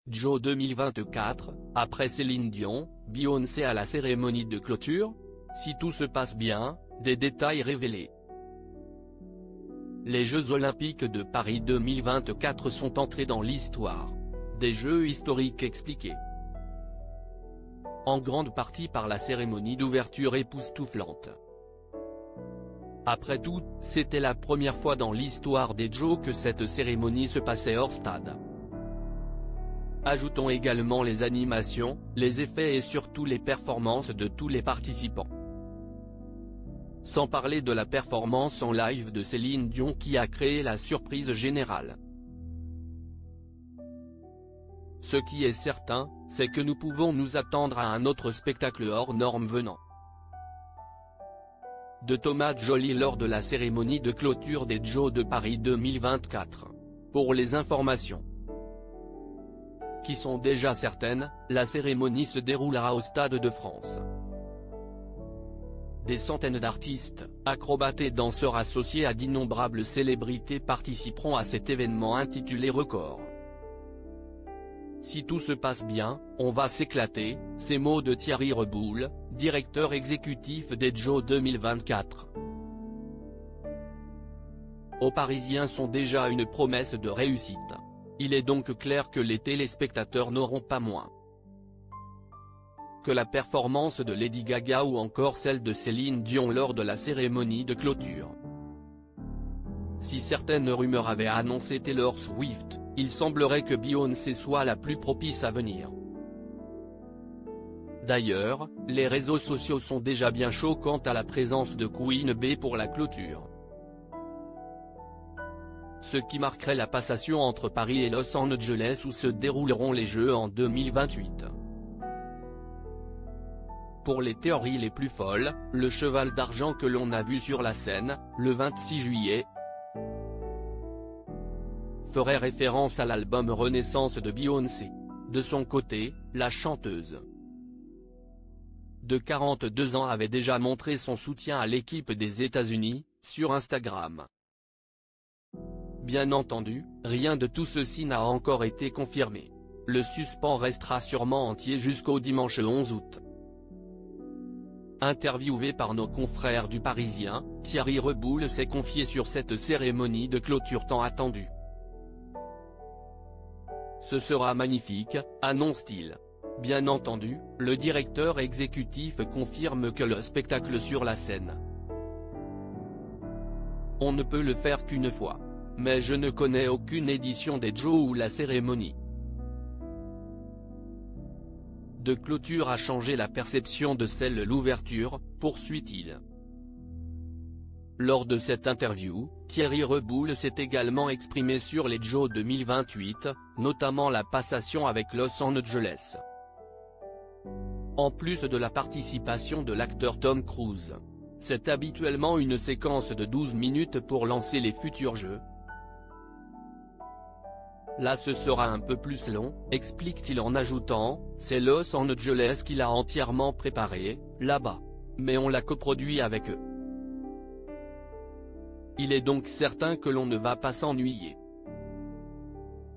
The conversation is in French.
Joe 2024, après Céline Dion, Beyoncé à la cérémonie de clôture? Si tout se passe bien, des détails révélés. Les Jeux Olympiques de Paris 2024 sont entrés dans l'histoire. Des Jeux historiques expliqués en grande partie par la cérémonie d'ouverture époustouflante. Après tout, c'était la première fois dans l'histoire des Jeux que cette cérémonie se passait hors stade. Ajoutons également les animations, les effets et surtout les performances de tous les participants. Sans parler de la performance en live de Céline Dion qui a créé la surprise générale. Ce qui est certain, c'est que nous pouvons nous attendre à un autre spectacle hors norme venant de Thomas Joly lors de la cérémonie de clôture des Jeux de Paris 2024. Pour les informations qui sont déjà certaines, la cérémonie se déroulera au Stade de France. Des centaines d'artistes, acrobates et danseurs associés à d'innombrables célébrités participeront à cet événement intitulé Record. Si tout se passe bien, on va s'éclater, ces mots de Thierry Reboul, directeur exécutif des Jeux 2024. Aux Parisiens sont déjà une promesse de réussite. Il est donc clair que les téléspectateurs n'auront pas moins que la performance de Lady Gaga ou encore celle de Céline Dion lors de la cérémonie de clôture. Si certaines rumeurs avaient annoncé Taylor Swift, il semblerait que Beyoncé soit la plus propice à venir. D'ailleurs, les réseaux sociaux sont déjà bien chauds quant à la présence de Queen Bey pour la clôture. Ce qui marquerait la passation entre Paris et Los Angeles où se dérouleront les Jeux en 2028. Pour les théories les plus folles, le cheval d'argent que l'on a vu sur la scène, le 26 juillet, ferait référence à l'album Renaissance de Beyoncé. De son côté, la chanteuse de 42 ans avait déjà montré son soutien à l'équipe des États-Unis, sur Instagram. Bien entendu, rien de tout ceci n'a encore été confirmé. Le suspens restera sûrement entier jusqu'au dimanche 11 août. Interviewé par nos confrères du Parisien, Thierry Reboul s'est confié sur cette cérémonie de clôture tant attendue. Ce sera magnifique, annonce-t-il. Bien entendu, le directeur exécutif confirme que le spectacle sur la scène, on ne peut le faire qu'une fois. Mais je ne connais aucune édition des Jeux où la cérémonie de clôture a changé la perception de celle de l'ouverture, poursuit-il. Lors de cette interview, Thierry Reboul s'est également exprimé sur les Jeux 2028, notamment la passation avec Los Angeles. En plus de la participation de l'acteur Tom Cruise, c'est habituellement une séquence de 12 minutes pour lancer les futurs Jeux. Là ce sera un peu plus long, explique-t-il en ajoutant, c'est Los Angeles qui l'a entièrement préparé, là-bas. Mais on l'a coproduit avec eux. Il est donc certain que l'on ne va pas s'ennuyer.